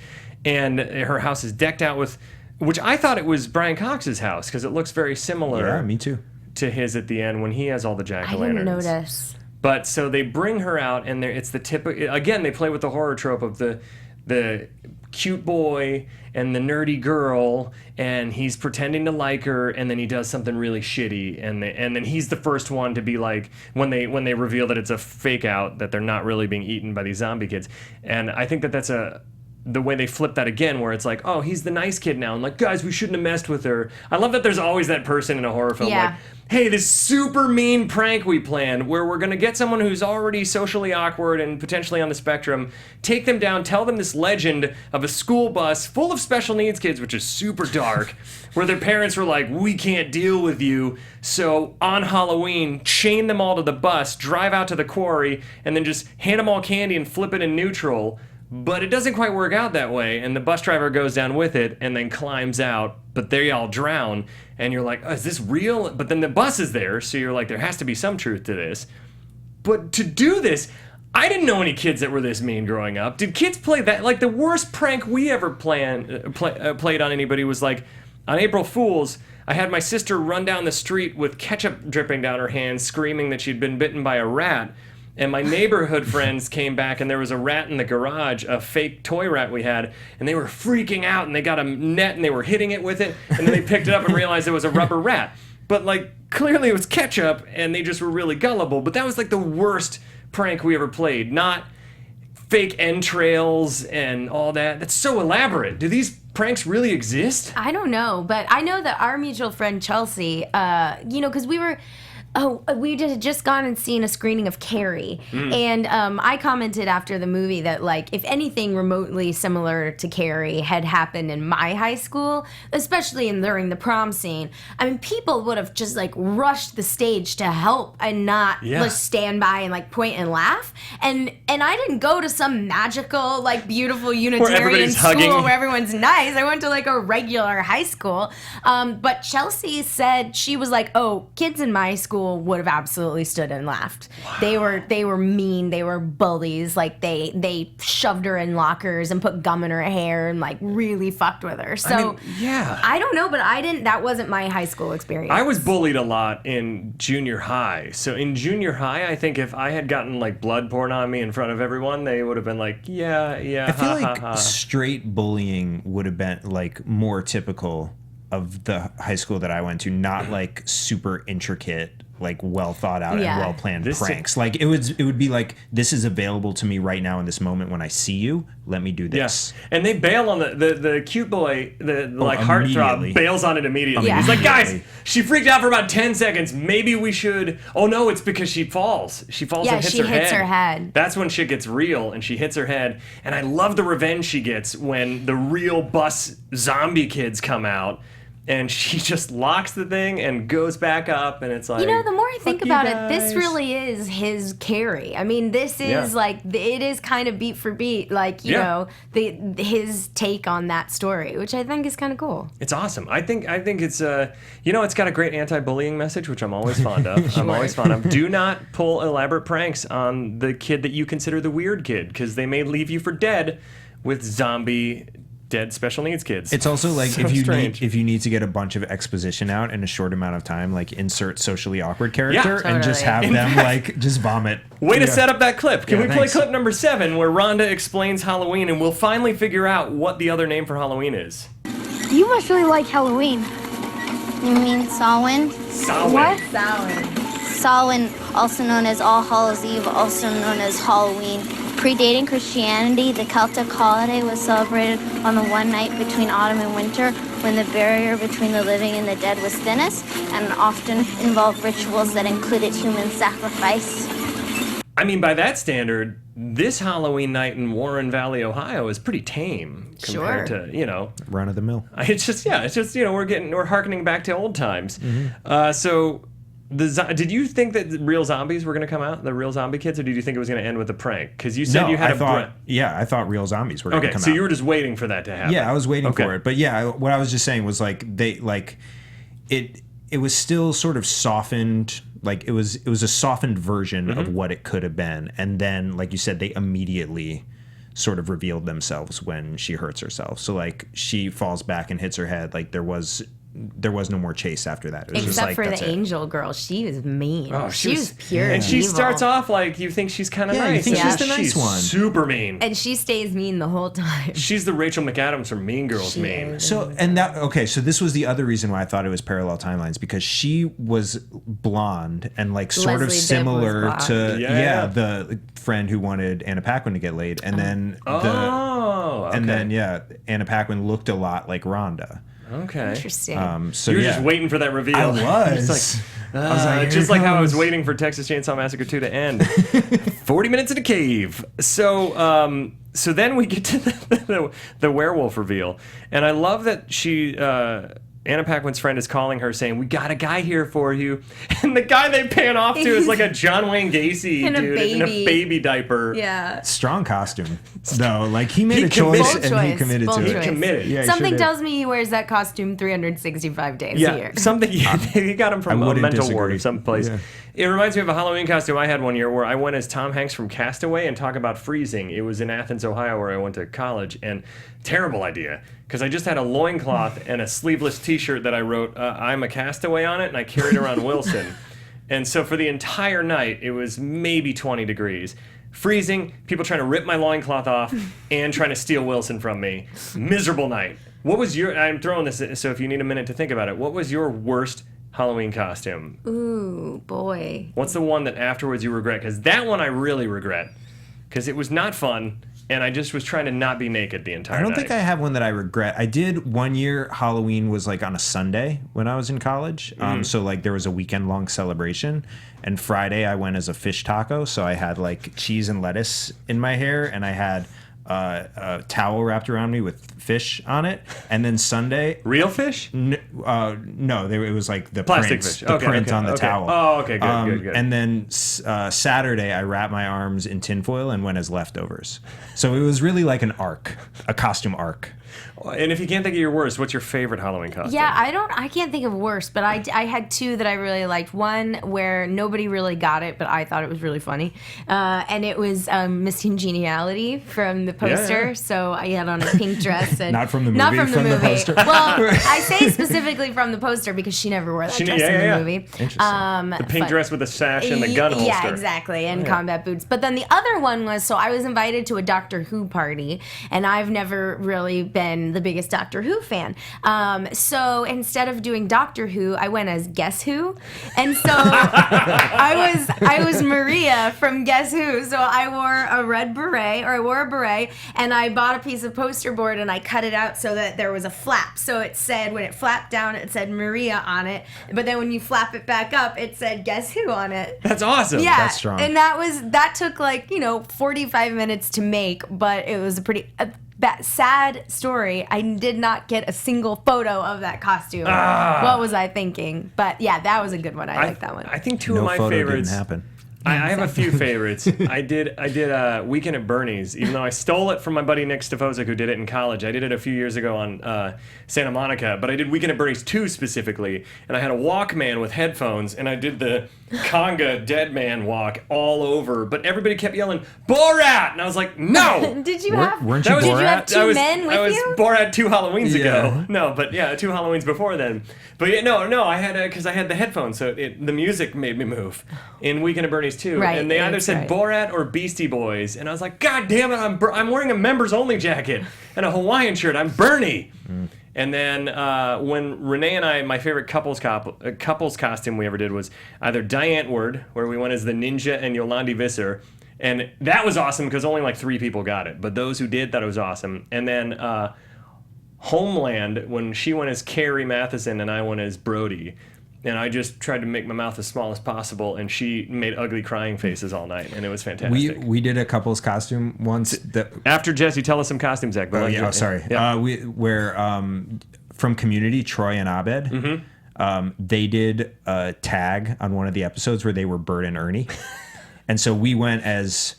And her house is decked out with, which I thought it was Brian Cox's house, because it looks very similar. Yeah, me too. To his at the end when he has all the I jack-o'-lanterns. didn't notice. But so they bring her out, and it's the typical. Again, they play with the horror trope of the cute boy and the nerdy girl, and he's pretending to like her, and then he does something really shitty, and then he's the first one to be like, when they reveal that it's a fake out, that they're not really being eaten by these zombie kids. And I think that's the way they flip that again, where it's like, oh, he's the nice kid now, and like, guys, we shouldn't have messed with her. I love that there's always that person in a horror film, like, hey, this super mean prank we planned, where we're gonna get someone who's already socially awkward and potentially on the spectrum, take them down, tell them this legend of a school bus full of special needs kids, which is super dark, where their parents were like, we can't deal with you, so on Halloween, chain them all to the bus, drive out to the quarry, and then just hand them all candy and flip it in neutral. But it doesn't quite work out that way, and the bus driver goes down with it and then climbs out, but they all drown, and you're like, oh, is this real? But then the bus is there, so you're like, there has to be some truth to this. But to do this, I didn't know any kids that were this mean growing up. Did kids play that? Like, the worst prank we ever played on anybody was like, on April Fool's, I had my sister run down the street with ketchup dripping down her hands, screaming that she'd been bitten by a rat. And my neighborhood friends came back, and there was a rat in the garage, a fake toy rat we had, and they were freaking out, and they got a net, and they were hitting it with it, and then they picked it up and realized it was a rubber rat. But, like, clearly it was ketchup, and they just were really gullible. But that was, like, the worst prank we ever played. Not fake entrails and all that. That's so elaborate. Do these pranks really exist? I don't know, but I know that our mutual friend Chelsea, because we had just gone and seen a screening of Carrie, and I commented after the movie that, like, if anything remotely similar to Carrie had happened in my high school, especially during the prom scene, I mean, people would have just, like, rushed the stage to help and not just stand by and, like, point and laugh. And I didn't go to some magical, like, beautiful Unitarian school where everyone's nice. I went to, like, a regular high school. But Chelsea said, she was like, oh, kids in my school would have absolutely stood and laughed. Wow. They were mean. They were bullies. Like they shoved her in lockers and put gum in her hair and like really fucked with her. So I don't know, but that wasn't my high school experience. I was bullied a lot in junior high. So in junior high, I think if I had gotten like blood poured on me in front of everyone, they would have been like, yeah. I feel like straight bullying would have been like more typical of the high school that I went to, not like super intricate, like well thought out and well planned pranks. Like it would be like, this is available to me right now in this moment when I see you. Let me do this. Yes. And they bail on the cute boy, like heartthrob bails on it immediately. Yeah. He's like, guys, she freaked out for about 10 seconds. Maybe we should. Oh no, it's because she falls. She falls and hits her head. Yeah, she hits her head. That's when shit gets real and she hits her head. And I love the revenge she gets when the real bus zombie kids come out. And she just locks the thing and goes back up, and it's like... the more I think about it, this really is his Carrie. I mean, this is like, it is kind of beat for beat, like, his take on that story, which I think is kind of cool. It's awesome. I think it's, it's got a great anti-bullying message, which I'm always fond of. I'm always fond of. Do not pull elaborate pranks on the kid that you consider the weird kid, because they may leave you for dead with zombie... dead special needs kids. It's also like so if you need to get a bunch of exposition out in a short amount of time, like insert socially awkward character and just have them like just vomit. Way to set up that clip. Can we play clip number 7 where Rhonda explains Halloween and we'll finally figure out what the other name for Halloween is. You must really like Halloween. You mean Samhain? Samhain. What? Samhain, also known as All Hallows Eve, also known as Halloween. Predating Christianity, the Celtic holiday was celebrated on the one night between autumn and winter when the barrier between the living and the dead was thinnest, and often involved rituals that included human sacrifice. I mean, by that standard, this Halloween night in Warren Valley, Ohio is pretty tame compared to, run of the mill. It's just we're harkening back to old times. So did you think that real zombies were going to come out, the real zombie kids, or did you think it was going to end with a prank? Because you said you had I thought real zombies were going to come out. Okay, so you were just waiting for that to happen. Yeah, I was waiting for it. But yeah, what I was just saying was like it was still sort of softened. Like it was a softened version of what it could have been. And then, like you said, they immediately sort of revealed themselves when she hurts herself. So like she falls back and hits her head. Like there was no more chase after that. It was Except just for like, the angel girl. She was mean. Oh, she was pure and she evil. starts off like you think she's kind of nice. You think she's the nice one. Super mean. And she stays mean the whole time. She's the Rachel McAdams from Mean Girls mean. So this was the other reason why I thought it was parallel timelines, because she was blonde and like sort of similar to the friend who wanted Anna Paquin to get laid, and then Anna Paquin looked a lot like Rhonda. Okay. Interesting. So you're just waiting for that reveal. I was. Just like how I was waiting for Texas Chainsaw Massacre 2 to end. 40 minutes in a cave. So then we get to the werewolf reveal, and I love that she. Anna Paquin's friend is calling her saying, "We got a guy here for you." And the guy they pan off to is like a John Wayne Gacy dude in a baby diaper. Yeah. Strong costume, though. Like he made a choice and he committed to it. He committed. Yeah, something tells me he wears that costume 365 days a year. Something. He got him from a mental ward or someplace. Yeah. It reminds me of a Halloween costume I had one year where I went as Tom Hanks from Castaway and talk about freezing. It was in Athens, Ohio, where I went to college, and terrible idea, because I just had a loincloth and a sleeveless t-shirt that I wrote, "I'm a castaway" on it, and I carried around Wilson. And so for the entire night, it was maybe 20 degrees. Freezing, people trying to rip my loincloth off and trying to steal Wilson from me. Miserable night. What was I'm throwing this, so if you need a minute to think about it, what was your worst Halloween costume? Ooh, boy. What's the one that afterwards you regret? Because that one I really regret. Because it was not fun, and I just was trying to not be naked the entire night. I don't think I have one that I regret. I did one year. Halloween was like on a Sunday when I was in college. So like there was a weekend long celebration, and Friday I went as a fish taco. So I had like cheese and lettuce in my hair, and I had a towel wrapped around me with fish on it. And then Sunday, real fish? No, it was like the plastic print, fish. the print on the towel. Oh, okay, good. And then Saturday, I wrapped my arms in tinfoil and went as leftovers. So it was really like an arc, a costume arc. And if you can't think of your worst, what's your favorite Halloween costume? Yeah, I can't think of worst, but I had two that I really liked. One where nobody really got it, but I thought it was really funny. And it was Miss Congeniality from the poster. Yeah. So I had on a pink dress. And Not from the movie. Not from the movie. Poster. Well, I say specifically from the poster because she never wore that dress in the movie. Interesting. The pink dress with the sash and the gun holster. Yeah, exactly, and combat boots. But then the other one was, so I was invited to a Doctor Who party, and I've never really been the biggest Doctor Who fan. So instead of doing Doctor Who, I went as Guess Who, and so I was Maria from Guess Who. So I wore a red beret, or I wore a beret, and I bought a piece of poster board and I cut it out so that there was a flap. So it said, when it flapped down, it said Maria on it, but then when you flap it back up, it said Guess Who on it. That's awesome. Yeah, that's strong. And that took like 45 minutes to make, but it was a pretty sad story. I did not get a single photo of that costume. What was I thinking? But yeah, that was a good one. I like that one. I think two of my photo favorites. Didn't happen. I have a few favorites. I did Weekend at Bernie's, even though I stole it from my buddy Nick Stefosic, who did it in college. I did it a few years ago on Santa Monica, but I did Weekend at Bernie's 2 specifically, and I had a Walkman with headphones, and I did the conga dead man walk all over, but everybody kept yelling, Borat! And I was like, no! Did you have Weren't you Borat? Did you have two men with I was you? Borat 2 Halloweens Yeah. ago. No, but yeah, 2 Halloweens before then. But yeah, no, I had because I had the headphones, so the music made me move in Weekend at Bernie's 2. Right, And they either said Borat or Beastie Boys, and I was like, God damn it, I'm wearing a members only jacket and a Hawaiian shirt. I'm Bernie. And then when Renee and I, my favorite couples costume we ever did was either Die Antwoord, where we went as the ninja, and Yolandi Visser. And that was awesome because only like 3 people got it. But those who did thought it was awesome. And then Homeland, when she went as Carrie Matheson and I went as Brody. And I just tried to make my mouth as small as possible, and she made ugly crying faces all night, and it was fantastic. We did a couple's costume once. After Jesse, tell us some costumes, Zach. Sorry. Yeah. From Community, Troy and Abed, they did a tag on one of the episodes where they were Bert and Ernie, and so we went as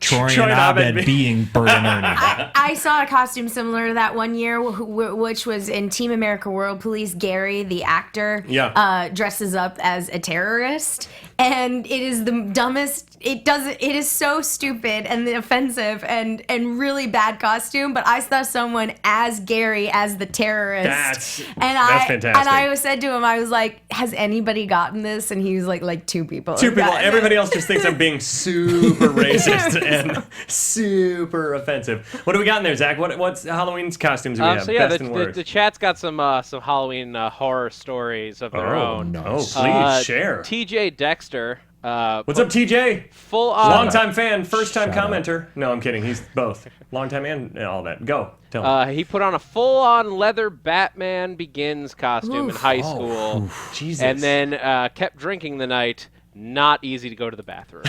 Troy and Abed being Bert and Ernie. I saw a costume similar to that one year, which was in Team America World Police. Gary, the actor, dresses up as a terrorist, and it is the dumbest. It is so stupid and offensive and really bad costume. But I saw someone as Gary as the terrorist. That's fantastic. And I said to him, I was like, "Has anybody gotten this?" And he was like 2 people. 2 people. Everybody else just thinks I'm being super racist and super offensive. What do we got in there, Zach? What's Halloween's costumes do we have? So yeah, Best and worst. the chat's got some Halloween horror stories of their own. No, please share. TJ Dexter. What's up, TJ? Full on. Long-time fan, first-time commenter. No, I'm kidding. He's both. Long-time and all that. Go. Tell him. He put on a full-on leather Batman Begins costume in high school. Jesus. And then kept drinking the night. Not easy to go to the bathroom.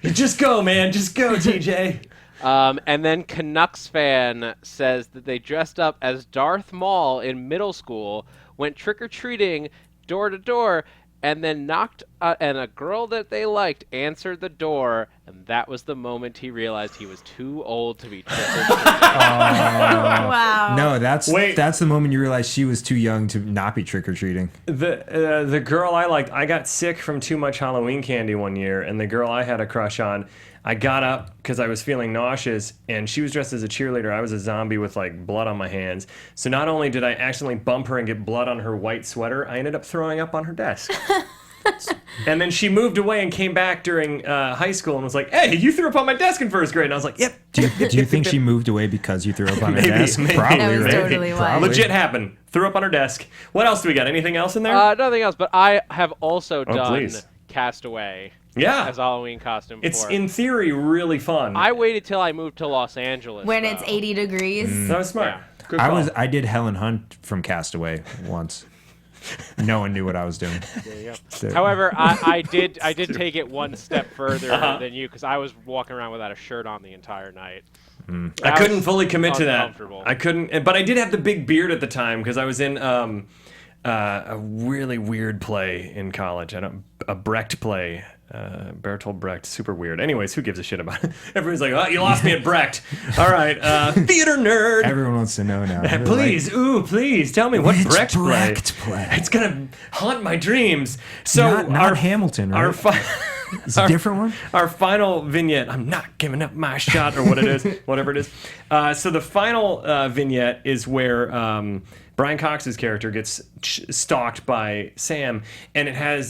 Just go, man. Just go, TJ. And then Canucks fan says that they dressed up as Darth Maul in middle school, went trick-or-treating door to door, and then knocked, and a girl that they liked answered the door, and that was the moment he realized he was too old to be trick-or-treating. Wow. No, that's the moment you realize she was too young to not be trick-or-treating. The girl I liked, I got sick from too much Halloween candy one year, and the girl I had a crush on, I got up because I was feeling nauseous, and she was dressed as a cheerleader. I was a zombie with like blood on my hands. So not only did I accidentally bump her and get blood on her white sweater, I ended up throwing up on her desk. And then she moved away and came back during high school and was like, "Hey, you threw up on my desk in first grade." And I was like, "Yep." Do you think she moved away because you threw up on her desk? Maybe. Probably, That was right? totally why. Legit happened. Threw up on her desk. What else do we got? Anything else in there? Nothing else, but I have also done please. Castaway. Yeah. As a Halloween costume. It's in theory really fun. I waited till I moved to Los Angeles. When it's 80 degrees. That was smart. Yeah. Good call. I did Helen Hunt from Castaway once. No one knew what I was doing. There you go. So- However, I did take it one step further than you because I was walking around without a shirt on the entire night. I couldn't fully commit to that. Uncomfortable. I couldn't, but I did have the big beard at the time because I was in a really weird play in college. A Brecht play. Bertolt Brecht, super weird. Anyways, who gives a shit about it? Everyone's like, oh, you lost me at Brecht. All right, theater nerd. Everyone wants to know now. They're Please, please tell me what Brecht play. It's gonna haunt my dreams. So not Hamilton, right? It's a different one? Our final vignette, I'm not giving up my shot, or what it is, whatever it is. So the final vignette is where Brian Cox's character gets stalked by Sam, and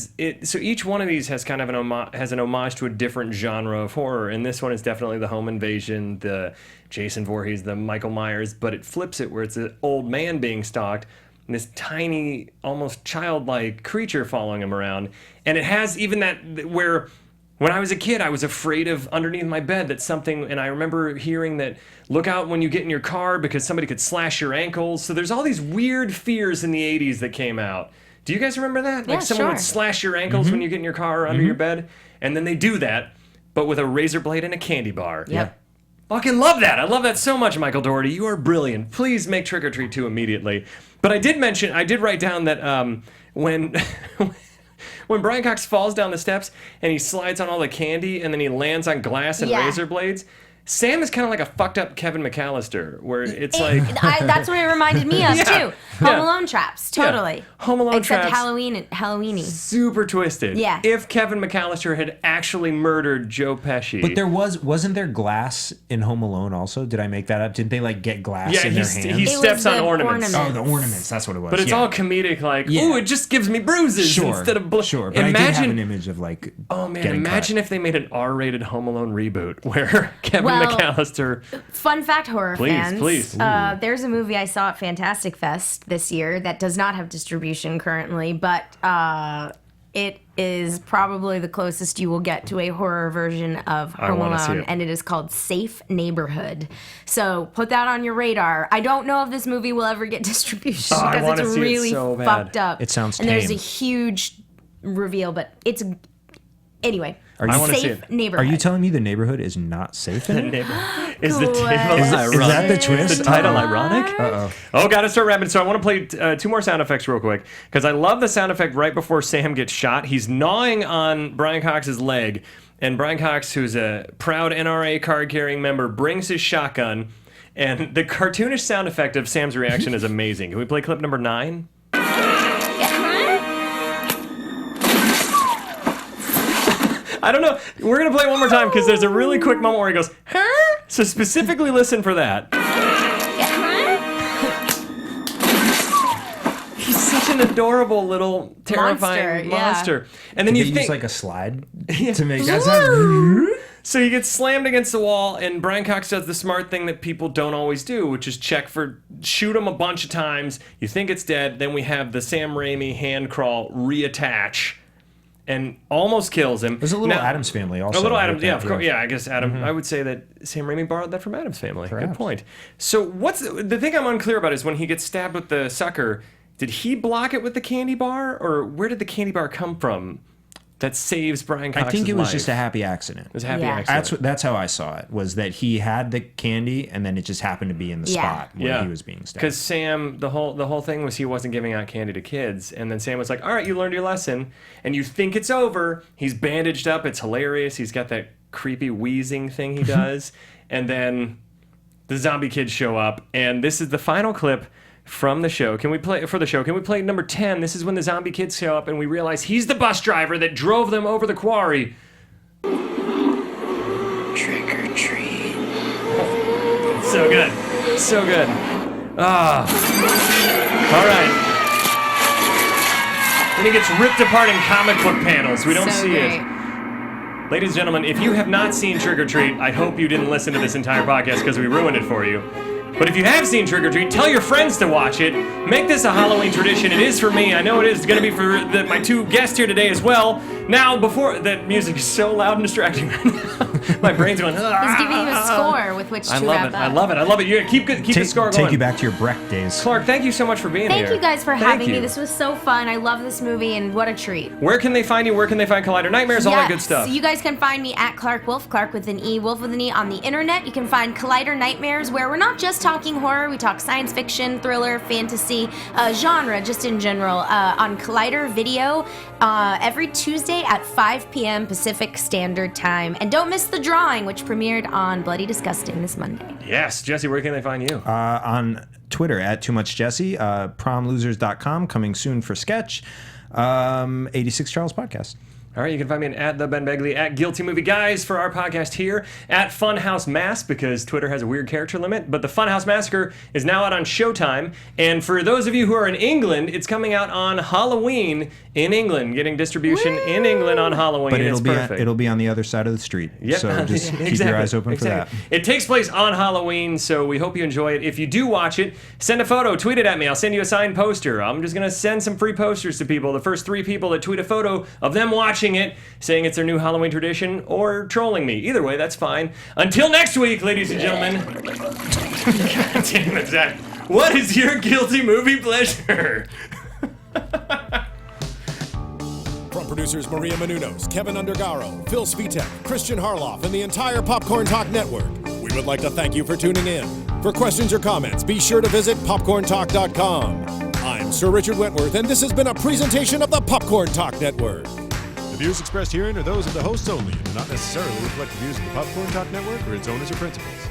so each one of these has kind of an homage to a different genre of horror, and this one is definitely the home invasion, the Jason Voorhees, the Michael Myers, but it flips it where it's an old man being stalked, and this tiny, almost childlike creature following him around, and it has even that where when I was a kid, I was afraid of underneath my bed that something, and I remember hearing that, look out when you get in your car because somebody could slash your ankles. So there's all these weird fears in the 80s that came out. Do you guys remember that? Yeah, like someone sure. would slash your ankles when you get in your car or under your bed, and then they do that, but with a razor blade and a candy bar. Yep. Fucking love that. I love that so much, Michael Dougherty. You are brilliant. Please make Trick or Treat 2 immediately. But I did write down that when Brian Cox falls down the steps and he slides on all the candy and then he lands on glass and razor blades, Sam is kind of like a fucked up Kevin McAllister, where it's like... that's what it reminded me of, too. Home Alone traps, totally. Yeah. Home Alone traps. Except Halloween-y. Super twisted. Yeah. If Kevin McAllister had actually murdered Joe Pesci... But wasn't there glass in Home Alone also? Did I make that up? Didn't they get glass in their hands? He steps on ornaments. Oh, the ornaments. That's what it was. But it's all comedic, ooh, it just gives me bruises instead of... Sure, but I did have an image of Oh, man, imagine if they made an R-rated Home Alone reboot where Kevin McAllister... Fun fact, horror fans. Please. There's a movie I saw at Fantastic Fest this year that does not have distribution currently, but it is probably the closest you will get to a horror version of Home Alone, and it is called Safe Neighborhood. So put that on your radar. I don't know if this movie will ever get distribution because it's really fucked up. It sounds and tame. there's a huge reveal, but it's... Anyway, I want to see Safe it. Neighborhood. Are you telling me the neighborhood is not safe in it? Is the title Is that the twist? Is the title ironic? Uh-oh. Oh, gotta start wrapping. So I want to play 2 more sound effects real quick because I love the sound effect right before Sam gets shot. He's gnawing on Brian Cox's leg, and Brian Cox, who's a proud NRA card-carrying member, brings his shotgun, and the cartoonish sound effect of Sam's reaction is amazing. Can we play clip number 9? I don't know. We're going to play it one more time because there's a really quick moment where he goes, huh? So specifically listen for that. He's such an adorable little terrifying monster. And then Did you they think... use a slide to make that So he gets slammed against the wall, and Brian Cox does the smart thing that people don't always do, which is shoot him a bunch of times. You think it's dead. Then we have the Sam Raimi hand crawl reattach. And almost kills him. There's a little Addams Family also. A little Addams, yeah, of course. Yeah, I guess Adam. I would say that Sam Raimi borrowed that from Addams Family. Perhaps. Good point. So what's the thing I'm unclear about is when he gets stabbed with the sucker, did he block it with the candy bar, or where did the candy bar come from that saves Brian Cox's life? I think it was just a happy accident. It was a happy accident. That's how I saw it, was that he had the candy and then it just happened to be in the spot where he was being stabbed. Because Sam, the whole thing was he wasn't giving out candy to kids, and then Sam was like, all right, you learned your lesson, and you think it's over. He's bandaged up. It's hilarious. He's got that creepy wheezing thing he does, and then the zombie kids show up, and this is the final clip from the show. Can we play number 10? This is when the zombie kids show up and we realize he's the bus driver that drove them over the quarry. Trick or treat. So good. So good. All right. Then he gets ripped apart in comic book panels. We don't see it. Ladies and gentlemen, if you have not seen Trick or Treat, I hope you didn't listen to this entire podcast because we ruined it for you. But if you have seen Trick or Treat, tell your friends to watch it. Make this a Halloween tradition. It is for me. I know it is. It's going to be for my two guests here today as well. Now, before that music is so loud and distracting right now. My brain's going. He's giving you a score with which to wrap up. I love it. You keep the score going. Take you back to your Brecht days. Clark, thank you so much for being here. Thank you guys for having me. This was so fun. I love this movie, and what a treat. Where can they find you? Where can they find Collider Nightmares? All that good stuff. You guys can find me at Clark Wolf, Clark with an E, Wolf with an E on the internet. You can find Collider Nightmares, where we're not just talking horror. We talk science fiction, thriller, fantasy, genre, just in general, on Collider Video every Tuesday at 5 p.m. Pacific Standard Time. And don't miss the drawing, which premiered on Bloody Disgusting this Monday. Yes. Jesse, where can they find you? On Twitter at TooMuchJesse, promlosers.com, coming soon for Sketch, 86 Charles Podcast. All right, you can find me at the Ben Begley, at Guilty Movie Guys for our podcast here, at Funhouse Mass, because Twitter has a weird character limit, but the Funhouse Massacre is now out on Showtime, and for those of you who are in England, it's coming out on Halloween in England, getting distribution in England on Halloween. But it'll be on the other side of the street, so just keep your eyes open for that. It takes place on Halloween, so we hope you enjoy it. If you do watch it, send a photo, tweet it at me. I'll send you a signed poster. I'm just going to send some free posters to people. The first 3 people that tweet a photo of them watching it, saying it's their new Halloween tradition, or trolling me. Either way, that's fine. Until next week, ladies and gentlemen. God damn it, Zach. What is your guilty movie pleasure? From producers Maria Menounos, Kevin Undergaro, Phil Svitek, Christian Harloff, and the entire Popcorn Talk Network, we would like to thank you for tuning in. For questions or comments, be sure to visit popcorntalk.com. I'm Sir Richard Wentworth, and this has been a presentation of the Popcorn Talk Network. The views expressed herein are those of the hosts only and do not necessarily reflect the views of the Popcorn Talk Network or its owners or principals.